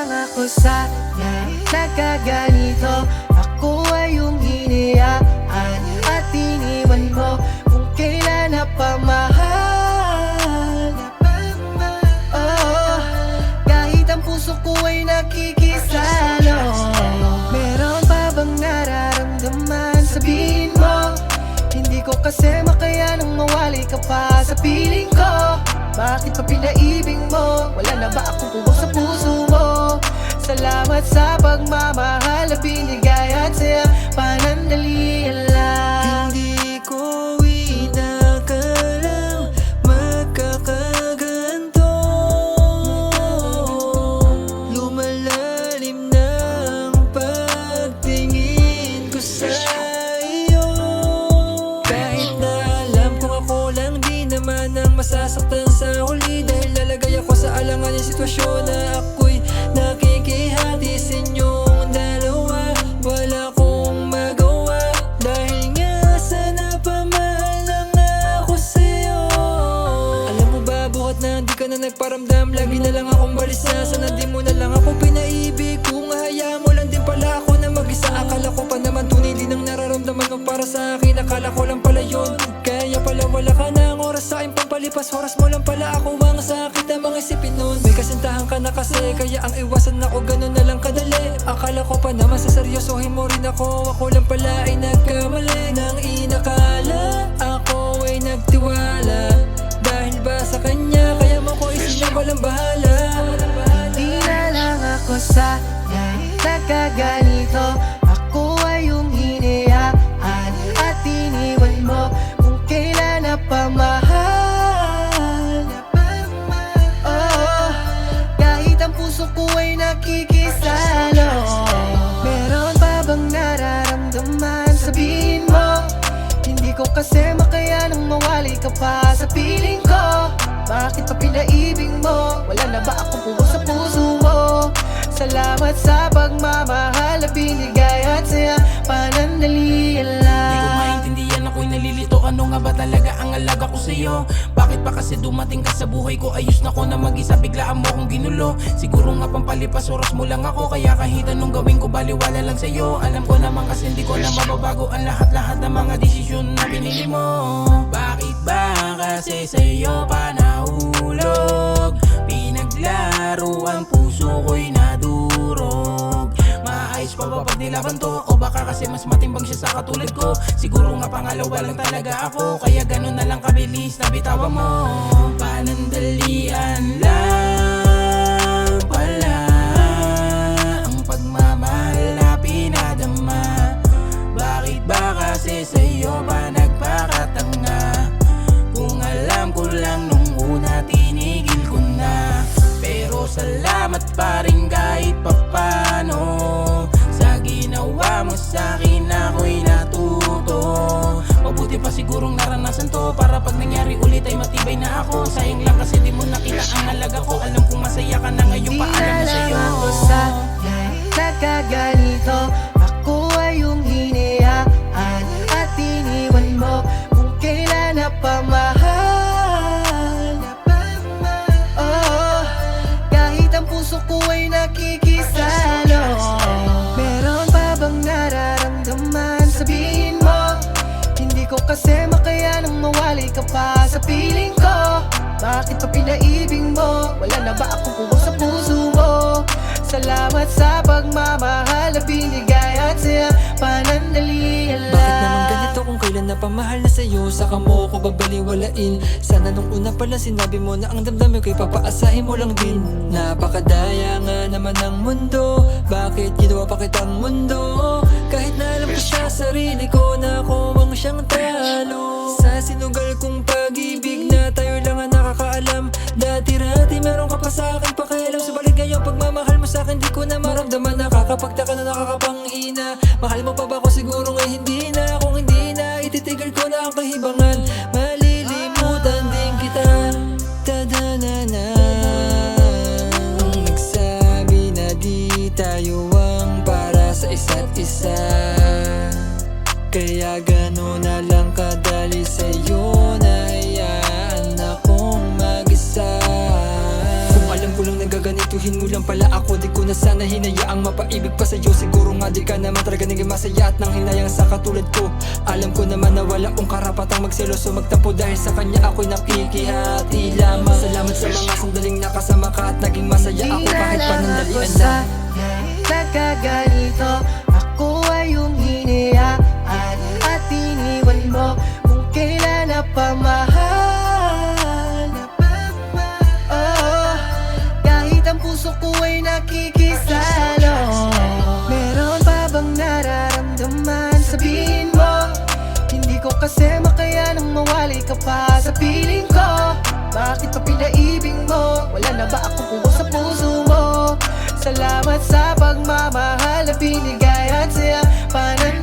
lang ako sana nagkaganito. Ako ay yung hinayaan at iniwan mo kung kailan na pamahal. Oh, kahit ang puso ko ay nakikisalo. Meron pa bang nararamdaman? Sabihin mo. Hindi ko kasi makaya nang mawali ka pa sa piling ko. Bakit pa pinaibig mo? Wala na ba akong puwag sa puso mo? Salamat sa pagmamahal na binigay at sa'yo panandalian lang. Hindi ko inakalang magkakaganto. Lumalalim na ang pagtingin ko sa iyo. Kahit na alam kong ako lang di naman ang masasaktan sa huli, dahil lalagay ako sa alangan ng sitwasyon na ako'y nakikihati sa inyong dalawa. Wala akong magawa dahil nga sa napamahal lang ako sa'yo. Alam mo ba, buhat na hindi ka na nagparamdam, lagi na lang akong balisa. Sana di mo na lang ako pinaibig. Kung hayaan mo lang din pala ako na mag-isa. Akala ko pa naman tunay din ang nararamdaman mo para sa akin. Akala ko lang pala yun, kaya pala wala ka na ang oras sa akin pampalipas. Oras mo lang pala ako ang sakit na mga isipin nun. May kasintahan ka na kasi, kaya ang iwasan ako ganun na lang kadali. Akala ko pa naman sa seryosohin mo rin ako. Ako lang pala ay nagkamali nang inakala ako ay nagtiwala. Dahil ba sa kanya, kaya mo ko isip na walang bahala. Hindi na lang ako sana nagkaganito. Ako ay yung hinayaan at iniwan mo kung kailan na pamahal. Oh, kahit ang puso ko ay nakikisalo. Meron pa bang nararamdaman? Sabihin mo. Hindi ko kasi makaya nang mawali ka pa sa piling ko. Bakit pa pinaibig mo? Wala na ba akong puwag sa puso mo? Salamat sa pagmamahal na binigay at sa'yo panandalian lang. Di ko maintindihan, ako'y nalilito. Ano nga ba talaga ang alaga ko sa'yo? Bakit pa kasi dumating ka sa buhay ko? Ayos na ko na mag-isa, biglaan mo akong ginulo. Siguro nga pampalipas oras mo lang ako, kaya kahit anong gawin ko baliwala lang sa'yo. Alam ko naman kasi hindi ko na mababago ang lahat-lahat ng mga desisyon na pinili mo. Bakit ba kasi sa'yo pa nahulog? Pinaglaro ang puso ko'y nadurog. Maayos pa ba pag nilaban to? O baka kasi mas matimbang siya sa katulad ko? Siguro nga pangalawa lang talaga ako, kaya ganun na lang kabilis na bitawan mo. Panandalian lang pala ang pagmamahal na pinadama. Bakit ba kasi sa'yo pa nagpakatanga? Kung alam ko lang nung una tinigil ko na. Pero salamat pa rin kahit papano sa ginawa mo sa'kin, ako'y natuto. Mabuti pa sigurong naranasan to, para pag nangyari ulit ay matibay na ako. Sayang lang kasi di mo nakita ang halaga ko. Alam kong masaya ka na ngayon, paalam na sa'yo. Di na lang ako sana nagkaganito. Ako ay yung hinayaan at iniwan mo kung kailan na pamahal. Oh, kahit ang puso ko ay nakikisalo. Meron pa bang nararamdaman? Sabihin mo. Hindi ko kasi makaya nang mawali ka pa sa piling ko. Bakit pa pinaibig mo? Wala na ba akong puwag sa puso mo? Salamat sa pagmamahal na binigay at sa'yo panandalian lang. Bakit naman ganito kung kailan na pamahal na sa'yo? Saka mo ako babaliwalain. Sana nung una pala sinabi mo na ang damdamin ko'y papaasahin mo lang din. Napakadaya nga naman ng mundo. Bakit ginawa pa kitang mundo? Kahit na alam ko sa sarili ko na ako ang siyang talo. Sa sinugal kong pag-ibig na tayo lang ang nakakaalam. Dati-rati meron ka pa sa akin pakialam. Subalit ngayon pagmamahal mo sa akin di ko na maramdaman. Nakakapagtaka na nakakapanghina. Mahal mo pa ba ako? Siguro nga hindi na. Kung hindi na, ititigil ko na ang kahibangan. Malilimutan din kita. Tadhanana. Nagsabi na di tayo ang para sa isa't isa. Kaya gano'n na lang kadali sa'yo na hayaan akong mag-isa. Kung alam ko lang gustuhin mo lang pala ako. Di ko na sana hinayaang mapaibig pa sa'yo. Siguro nga di ka naman talaga naging masaya at nang hinayang sa katulad ko. Alam ko naman na wala akong karapatang magseloso, magtapo dahil sa kanya ako'y nakikihati lamang. Salamat sa mga sandaling nakasama ka at naging masaya ako kahit panandalian lang. Nagkaganito, ako ay yung hinayaan at iniwan mo kung kailan na pamahal. Oh, kahit ang puso ko ay nakikisalo. Meron pa bang nararamdaman? Sabihin mo. Hindi ko kasi makaya nang mawali ka pa sa piling ko. Bakit pa pinaibig mo? Wala na ba ako kuha sa puso mo? Salamat sa pagmamahal na binigay at saya pananalig.